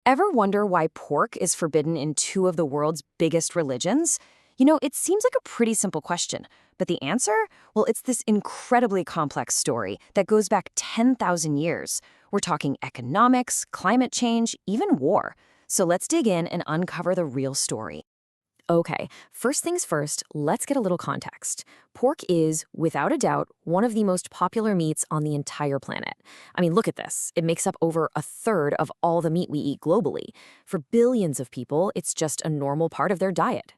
Ever wonder why pork is forbidden in two of the world's biggest religions? It seems like a pretty simple question, but the answer? Well, it's this incredibly complex story that goes back 10,000 years. We're talking economics, climate change, even war. So let's dig in and uncover the real story. Okay, first things first, let's get a little context. Pork is, without a doubt, one of the most popular meats on the entire planet. I mean, look at this. It makes up over a third of all the meat we eat globally. For billions of people, it's just a normal part of their diet.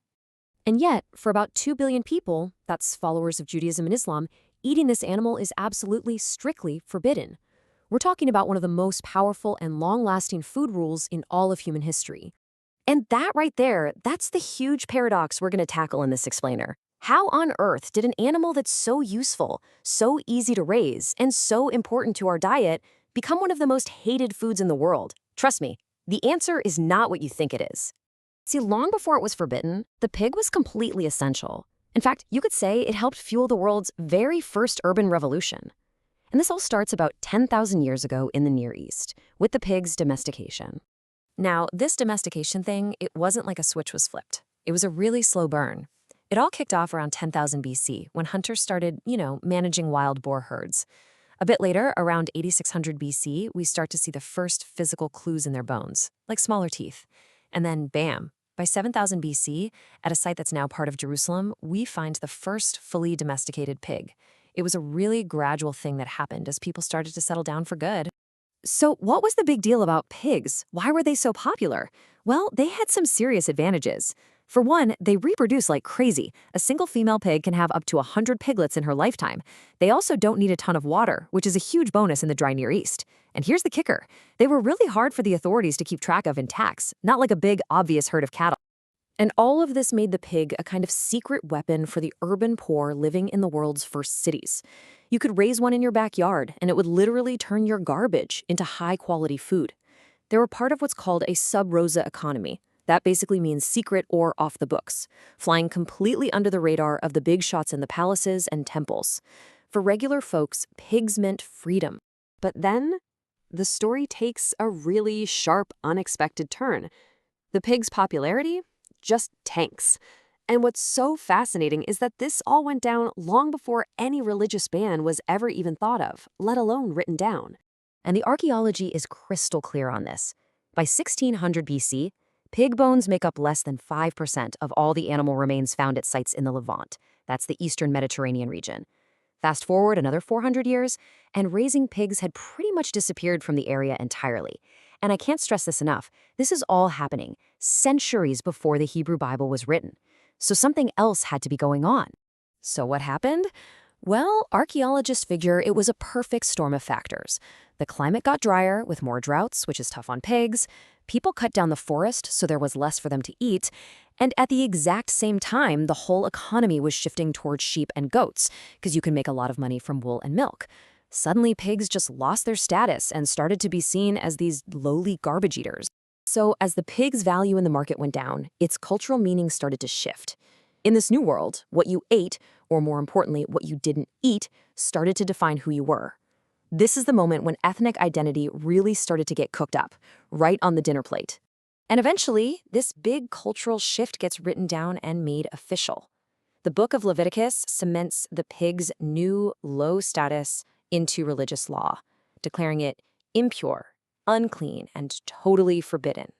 And yet, for about 2 billion people, that's followers of Judaism and Islam, eating this animal is absolutely, strictly forbidden. We're talking about one of the most powerful and long-lasting food rules in all of human history. And that right there, that's the huge paradox we're going to tackle in this explainer. How on earth did an animal that's so useful, so easy to raise, and so important to our diet become one of the most hated foods in the world? Trust me, the answer is not what you think it is. See, long before it was forbidden, the pig was completely essential. In fact, you could say it helped fuel the world's very first urban revolution. And this all starts about 10,000 years ago in the Near East, with the pig's domestication. Now, this domestication thing, it wasn't like a switch was flipped. It was a really slow burn. It all kicked off around 10,000 BC when hunters started, managing wild boar herds. A bit later, around 8600 BC, we start to see the first physical clues in their bones, like smaller teeth. And then, bam, by 7000 BC, at a site that's now part of Jerusalem, we find the first fully domesticated pig. It was a really gradual thing that happened as people started to settle down for good. So what was the big deal about pigs? Why were they so popular? Well, they had some serious advantages. For one, they reproduce like crazy. A single female pig can have up to 100 piglets in her lifetime. They also don't need a ton of water, which is a huge bonus in the dry Near East. And here's the kicker. They were really hard for the authorities to keep track of in tax, not like a big, obvious herd of cattle. And all of this made the pig a kind of secret weapon for the urban poor living in the world's first cities. You could raise one in your backyard, and it would literally turn your garbage into high-quality food. They were part of what's called a sub rosa economy. That basically means secret or off the books, flying completely under the radar of the big shots in the palaces and temples. For regular folks, pigs meant freedom. But then, the story takes a really sharp, unexpected turn. The pig's popularity just tanks. And what's so fascinating is that this all went down long before any religious ban was ever even thought of, let alone written down. And the archaeology is crystal clear on this. By 1600 BC, pig bones make up less than 5% of all the animal remains found at sites in the Levant. That's the eastern Mediterranean region. Fast forward another 400 years, and raising pigs had pretty much disappeared from the area entirely. And I can't stress this enough, this is all happening centuries before the Hebrew Bible was written. So something else had to be going on. So what happened? Well, archaeologists figure it was a perfect storm of factors. The climate got drier with more droughts, which is tough on pigs. People cut down the forest so there was less for them to eat. And at the exact same time, the whole economy was shifting towards sheep and goats, because you can make a lot of money from wool and milk. Suddenly, pigs just lost their status and started to be seen as these lowly garbage eaters. So as the pig's value in the market went down, its cultural meaning started to shift. In this new world, what you ate, or more importantly, what you didn't eat, started to define who you were. This is the moment when ethnic identity really started to get cooked up, right on the dinner plate. And eventually, this big cultural shift gets written down and made official. The book of Leviticus cements the pig's new low status into religious law, declaring it impure, unclean, and totally forbidden.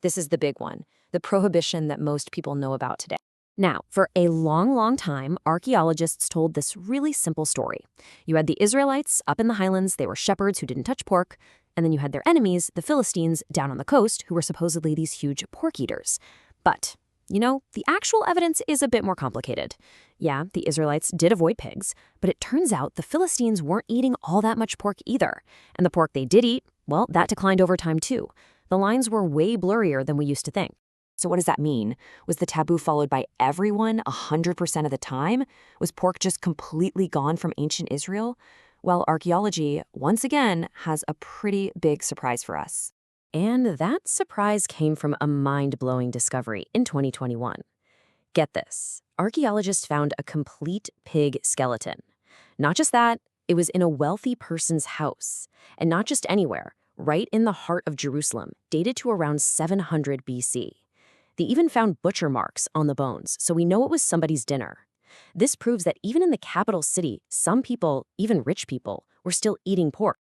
This is the big one, the prohibition that most people know about today. Now, for a long, long time, archaeologists told this really simple story. You had the Israelites up in the highlands, they were shepherds who didn't touch pork, and then you had their enemies, the Philistines, down on the coast, who were supposedly these huge pork eaters. But the actual evidence is a bit more complicated. Yeah, the Israelites did avoid pigs, but it turns out the Philistines weren't eating all that much pork either. And the pork they did eat, well, that declined over time too. The lines were way blurrier than we used to think. So what does that mean? Was the taboo followed by everyone 100% of the time? Was pork just completely gone from ancient Israel? Well, archaeology, once again, has a pretty big surprise for us. And that surprise came from a mind-blowing discovery in 2021. Get this, archaeologists found a complete pig skeleton. Not just that, it was in a wealthy person's house. And not just anywhere, right in the heart of Jerusalem, dated to around 700 BC. They even found butcher marks on the bones, so we know it was somebody's dinner. This proves that even in the capital city, some people, even rich people, were still eating pork.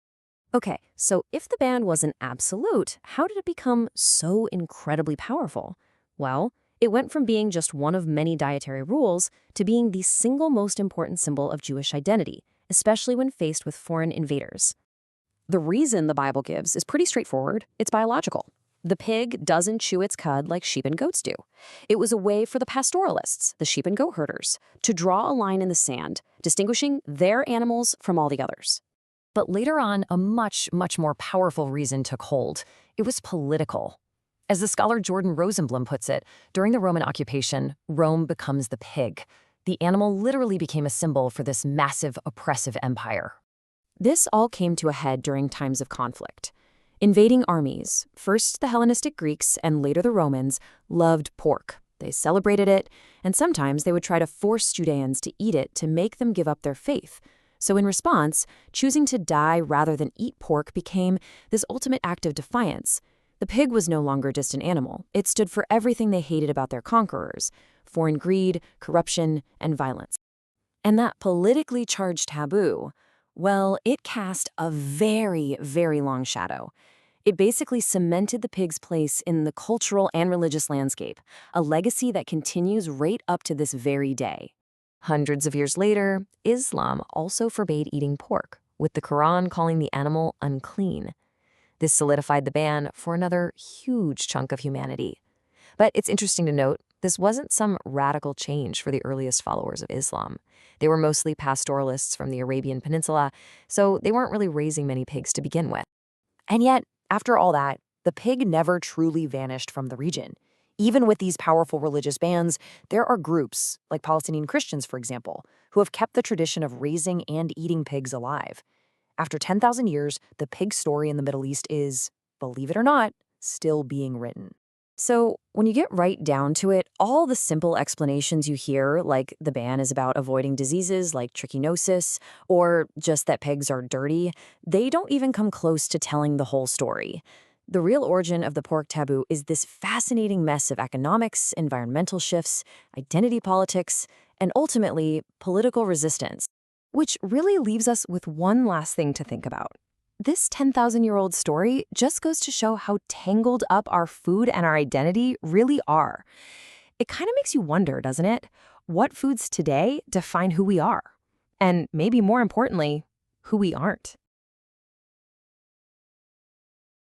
Okay, so if the ban wasn't absolute, how did it become so incredibly powerful? Well, it went from being just one of many dietary rules to being the single most important symbol of Jewish identity, especially when faced with foreign invaders. The reason the Bible gives is pretty straightforward. It's biological. The pig doesn't chew its cud like sheep and goats do. It was a way for the pastoralists, the sheep and goat herders, to draw a line in the sand, distinguishing their animals from all the others. But later on, a much, much more powerful reason took hold. It was political. As the scholar Jordan Rosenblum puts it, during the Roman occupation, Rome becomes the pig. The animal literally became a symbol for this massive, oppressive empire. This all came to a head during times of conflict. Invading armies, first the Hellenistic Greeks and later the Romans, loved pork. They celebrated it, and sometimes they would try to force Judeans to eat it to make them give up their faith. So in response, choosing to die rather than eat pork became this ultimate act of defiance. The pig was no longer just an animal. It stood for everything they hated about their conquerors: foreign greed, corruption, and violence. And that politically charged taboo, well, it cast a very, very long shadow. It basically cemented the pig's place in the cultural and religious landscape, a legacy that continues right up to this very day. Hundreds of years later, Islam also forbade eating pork, with the Quran calling the animal unclean. This solidified the ban for another huge chunk of humanity. But it's interesting to note, this wasn't some radical change for the earliest followers of Islam. They were mostly pastoralists from the Arabian Peninsula, so they weren't really raising many pigs to begin with. And yet, after all that, the pig never truly vanished from the region. Even with these powerful religious bans, there are groups, like Palestinian Christians, for example, who have kept the tradition of raising and eating pigs alive. After 10,000 years, the pig story in the Middle East is, believe it or not, still being written. So when you get right down to it, all the simple explanations you hear, like the ban is about avoiding diseases like trichinosis, or just that pigs are dirty, they don't even come close to telling the whole story. The real origin of the pork taboo is this fascinating mess of economics, environmental shifts, identity politics, and ultimately, political resistance. Which really leaves us with one last thing to think about. This 10,000-year-old story just goes to show how tangled up our food and our identity really are. It kind of makes you wonder, doesn't it? What foods today define who we are? And maybe more importantly, who we aren't.